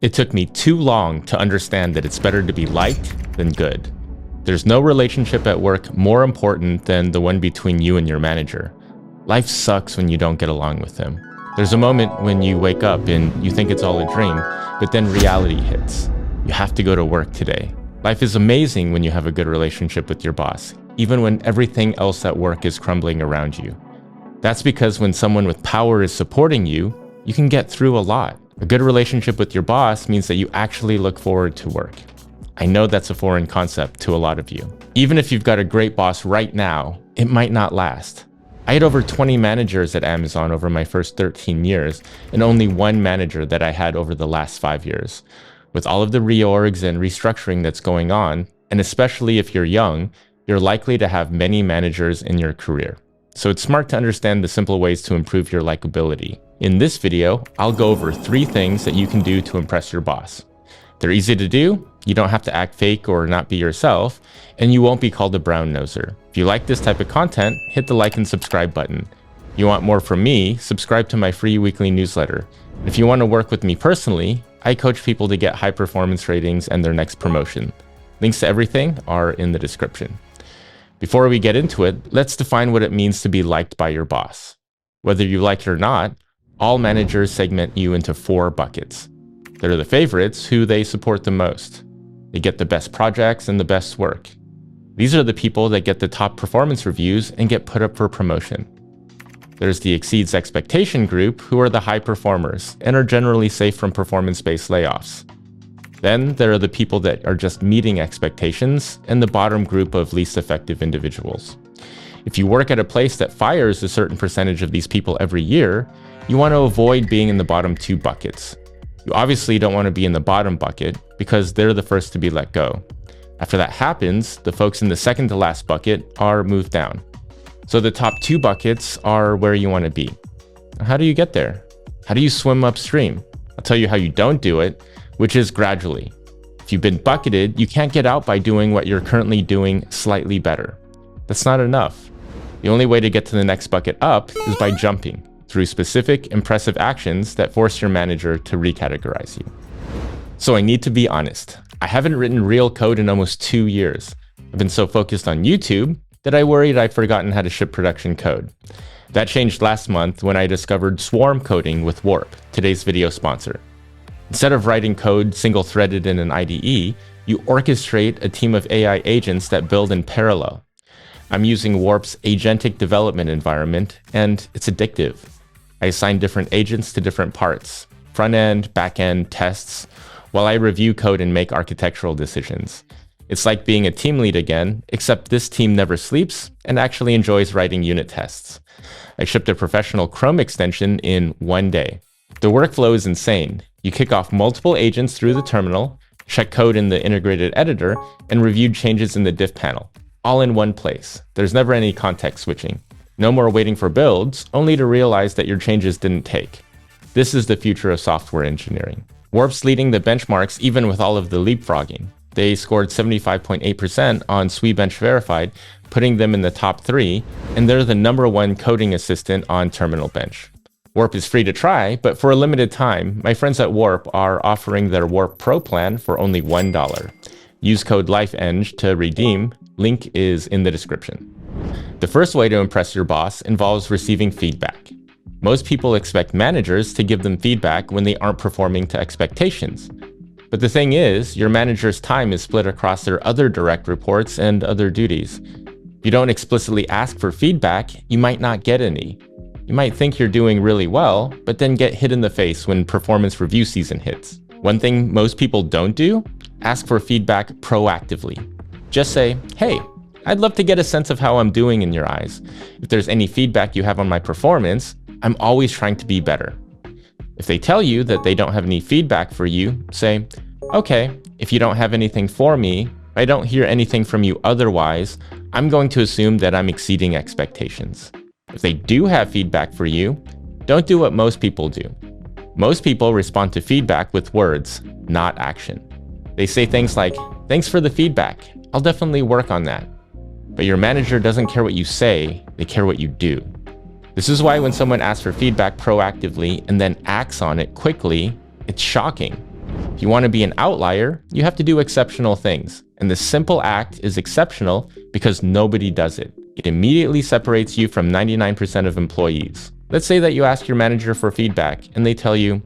It took me too long to understand that it's better to be liked than good. There's no relationship at work more important than the one between you and your manager. Life sucks when you don't get along with them. There's a moment when you wake up and you think it's all a dream, but then reality hits. You have to go to work today. Life is amazing when you have a good relationship with your boss, even when everything else at work is crumbling around you. That's because when someone with power is supporting you, you can get through a lot. A good relationship with your boss means that you actually look forward to work. I know that's a foreign concept to a lot of you. Even if you've got a great boss right now, it might not last. I had over 20 managers at Amazon over my first 13 years, and only one manager that I had over the last 5 years. With all of the reorgs and restructuring that's going on, and especially if you're young, you're likely to have many managers in your career. So it's smart to understand the simple ways to improve your likability. In this video, I'll go over 3 things that you can do to impress your boss. They're easy to do, you don't have to act fake or not be yourself, and you won't be called a brown noser. If you like this type of content, hit the like and subscribe button. If you want more from me, subscribe to my free weekly newsletter. If you want to work with me personally, I coach people to get high performance ratings and their next promotion. Links to everything are in the description. Before we get into it, let's define what it means to be liked by your boss. Whether you like it or not, all managers segment you into 4 buckets. They're the favorites, who they support the most. They get the best projects and the best work. These are the people that get the top performance reviews and get put up for promotion. There's the exceeds expectation group, who are the high performers and are generally safe from performance-based layoffs. Then there are the people that are just meeting expectations, and the bottom group of least effective individuals. If you work at a place that fires a certain percentage of these people every year, you want to avoid being in the bottom 2 buckets. You obviously don't want to be in the bottom bucket because they're the first to be let go. After that happens, the folks in the second to last bucket are moved down. So the top 2 buckets are where you want to be. How do you get there? How do you swim upstream? I'll tell you how you don't do it, which is gradually. If you've been bucketed, you can't get out by doing what you're currently doing slightly better. That's not enough. The only way to get to the next bucket up is by jumping through specific, impressive actions that force your manager to recategorize you. So I need to be honest. I haven't written real code in almost 2 years. I've been so focused on YouTube that I worried I'd forgotten how to ship production code. That changed last month when I discovered Swarm coding with Warp, today's video sponsor. Instead of writing code single-threaded in an IDE, you orchestrate a team of AI agents that build in parallel. I'm using Warp's agentic development environment, and it's addictive. I assign different agents to different parts, front-end, back-end, tests, while I review code and make architectural decisions. It's like being a team lead again, except this team never sleeps and actually enjoys writing unit tests. I shipped a professional Chrome extension in 1 day. The workflow is insane. You kick off multiple agents through the terminal, check code in the integrated editor, and review changes in the diff panel, all in one place. There's never any context switching. No more waiting for builds, only to realize that your changes didn't take. This is the future of software engineering. Warp's leading the benchmarks even with all of the leapfrogging. They scored 75.8% on SWE-bench Verified, putting them in the top 3, and they're the #1 coding assistant on Terminal Bench. Warp is free to try, but for a limited time, my friends at Warp are offering their Warp Pro plan for only $1. Use code LifeEng to redeem. Link is in the description. The first way to impress your boss involves receiving feedback. Most people expect managers to give them feedback when they aren't performing to expectations. But the thing is, your manager's time is split across their other direct reports and other duties. If you don't explicitly ask for feedback, you might not get any. You might think you're doing really well, but then get hit in the face when performance review season hits. One thing most people don't do? Ask for feedback proactively. Just say, hey, I'd love to get a sense of how I'm doing in your eyes. If there's any feedback you have on my performance, I'm always trying to be better. If they tell you that they don't have any feedback for you, say, okay, if you don't have anything for me, I don't hear anything from you otherwise, I'm going to assume that I'm exceeding expectations. If they do have feedback for you, don't do what most people do. Most people respond to feedback with words, not action. They say things like, thanks for the feedback, I'll definitely work on that. But your manager doesn't care what you say, they care what you do. This is why when someone asks for feedback proactively and then acts on it quickly, it's shocking. If you want to be an outlier, you have to do exceptional things. And the simple act is exceptional because nobody does it. It immediately separates you from 99% of employees. Let's say that you ask your manager for feedback and they tell you,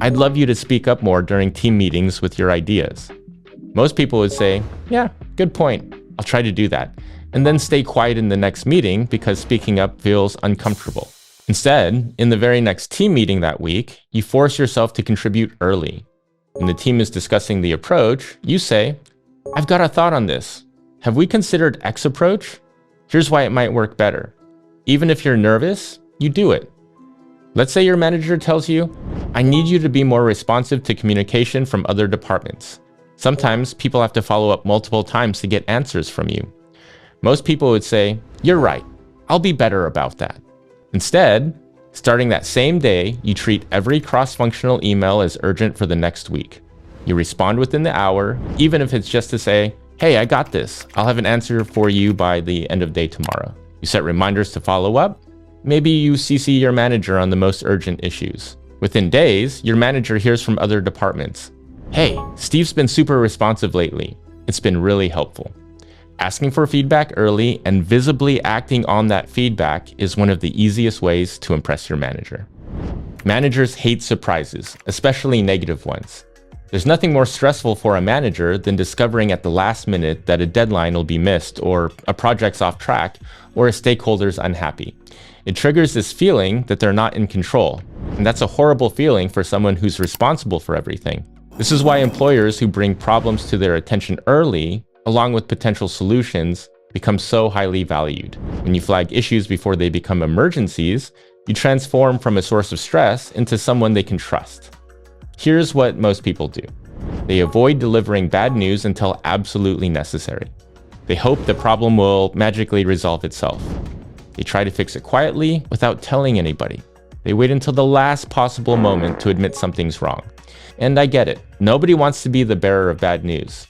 "I'd love you to speak up more during team meetings with your ideas." Most people would say, "Yeah, good point. I'll try to do that." And then stay quiet in the next meeting because speaking up feels uncomfortable. Instead, in the very next team meeting that week, you force yourself to contribute early. When the team is discussing the approach, you say, "I've got a thought on this. Have we considered X approach? Here's why it might work better." Even if you're nervous, you do it. Let's say your manager tells you, "I need you to be more responsive to communication from other departments." Sometimes people have to follow up multiple times to get answers from you. Most people would say, "You're right. I'll be better about that." Instead, starting that same day, you treat every cross-functional email as urgent for the next week. You respond within the hour, even if it's just to say, "Hey, I got this. I'll have an answer for you by the end of day tomorrow." You set reminders to follow up. Maybe you CC your manager on the most urgent issues. Within days, your manager hears from other departments. "Hey, Steve's been super responsive lately. It's been really helpful." Asking for feedback early and visibly acting on that feedback is one of the easiest ways to impress your manager. Managers hate surprises, especially negative ones. There's nothing more stressful for a manager than discovering at the last minute that a deadline will be missed, or a project's off track, or a stakeholder's unhappy. It triggers this feeling that they're not in control, and that's a horrible feeling for someone who's responsible for everything. This is why employers who bring problems to their attention early, along with potential solutions, become so highly valued. When you flag issues before they become emergencies, you transform from a source of stress into someone they can trust. Here's what most people do. They avoid delivering bad news until absolutely necessary. They hope the problem will magically resolve itself. They try to fix it quietly without telling anybody. They wait until the last possible moment to admit something's wrong. And I get it. Nobody wants to be the bearer of bad news.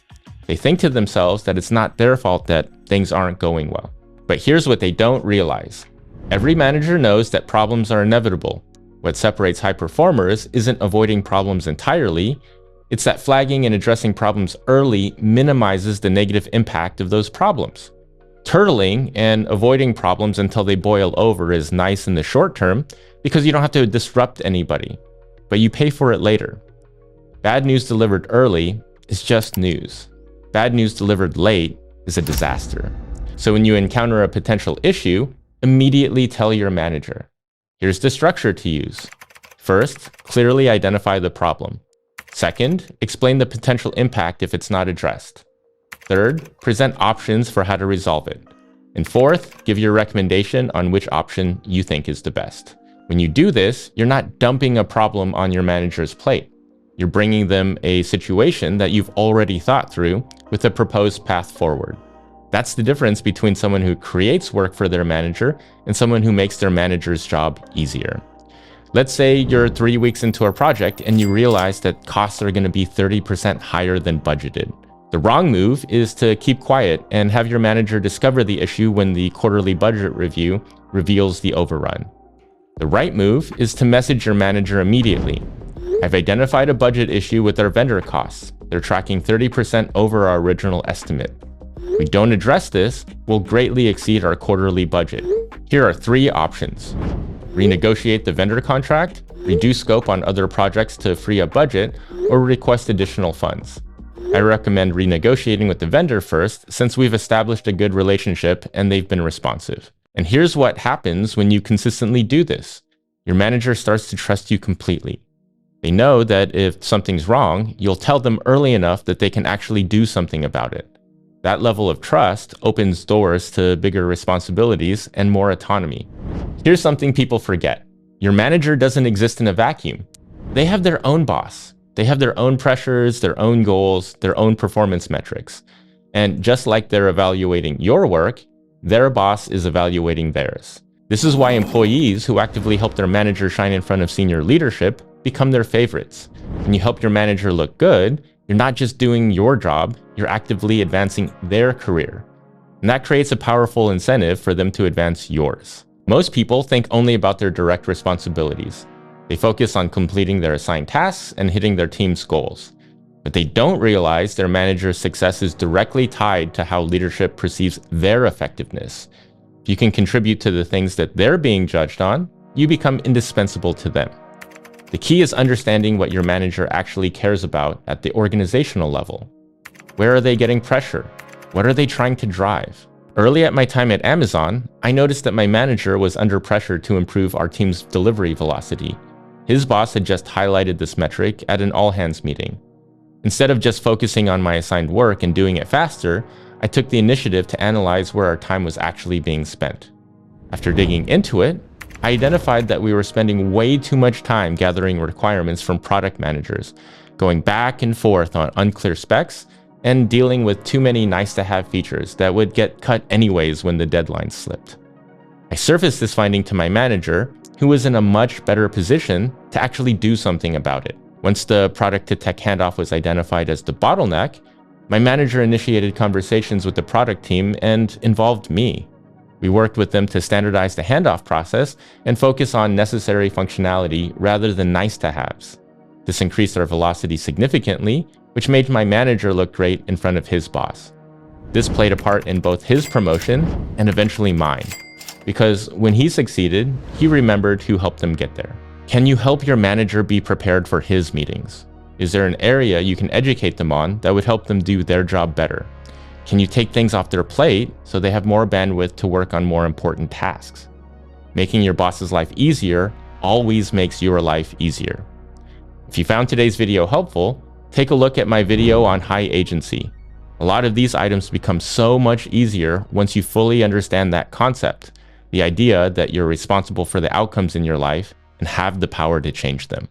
They think to themselves that it's not their fault that things aren't going well. But here's what they don't realize. Every manager knows that problems are inevitable. What separates high performers isn't avoiding problems entirely. It's that flagging and addressing problems early minimizes the negative impact of those problems. Turtling and avoiding problems until they boil over is nice in the short term because you don't have to disrupt anybody, but you pay for it later. Bad news delivered early is just news. Bad news delivered late is a disaster. So when you encounter a potential issue, immediately tell your manager. Here's the structure to use. First, clearly identify the problem. Second, explain the potential impact if it's not addressed. Third, present options for how to resolve it. And fourth, give your recommendation on which option you think is the best. When you do this, you're not dumping a problem on your manager's plate. You're bringing them a situation that you've already thought through with a proposed path forward. That's the difference between someone who creates work for their manager and someone who makes their manager's job easier. Let's say you're 3 weeks into a project and you realize that costs are going to be 30% higher than budgeted. The wrong move is to keep quiet and have your manager discover the issue when the quarterly budget review reveals the overrun. The right move is to message your manager immediately. I've identified a budget issue with our vendor costs. They're tracking 30% over our original estimate. If we don't address this, we'll greatly exceed our quarterly budget. Here are 3 options. Renegotiate the vendor contract, reduce scope on other projects to free up budget, or request additional funds. I recommend renegotiating with the vendor first, since we've established a good relationship and they've been responsive. And here's what happens when you consistently do this. Your manager starts to trust you completely. They know that if something's wrong, you'll tell them early enough that they can actually do something about it. That level of trust opens doors to bigger responsibilities and more autonomy. Here's something people forget. Your manager doesn't exist in a vacuum. They have their own boss. They have their own pressures, their own goals, their own performance metrics. And just like they're evaluating your work, their boss is evaluating theirs. This is why employees who actively help their manager shine in front of senior leadership become their favorites. When you help your manager look good, you're not just doing your job, you're actively advancing their career. And that creates a powerful incentive for them to advance yours. Most people think only about their direct responsibilities. They focus on completing their assigned tasks and hitting their team's goals. But they don't realize their manager's success is directly tied to how leadership perceives their effectiveness. If you can contribute to the things that they're being judged on, you become indispensable to them. The key is understanding what your manager actually cares about at the organizational level. Where are they getting pressure? What are they trying to drive? Early at my time at Amazon, I noticed that my manager was under pressure to improve our team's delivery velocity. His boss had just highlighted this metric at an all-hands meeting. Instead of just focusing on my assigned work and doing it faster, I took the initiative to analyze where our time was actually being spent. After digging into it, I identified that we were spending way too much time gathering requirements from product managers, going back and forth on unclear specs, and dealing with too many nice-to-have features that would get cut anyways when the deadline slipped. I surfaced this finding to my manager, who was in a much better position to actually do something about it. Once the product-to-tech handoff was identified as the bottleneck, my manager initiated conversations with the product team and involved me. We worked with them to standardize the handoff process and focus on necessary functionality rather than nice-to-haves. This increased our velocity significantly, which made my manager look great in front of his boss. This played a part in both his promotion and eventually mine, because when he succeeded, he remembered who helped him get there. Can you help your manager be prepared for his meetings? Is there an area you can educate them on that would help them do their job better? Can you take things off their plate so they have more bandwidth to work on more important tasks? Making your boss's life easier always makes your life easier. If you found today's video helpful, take a look at my video on high agency. A lot of these items become so much easier once you fully understand that concept, the idea that you're responsible for the outcomes in your life and have the power to change them.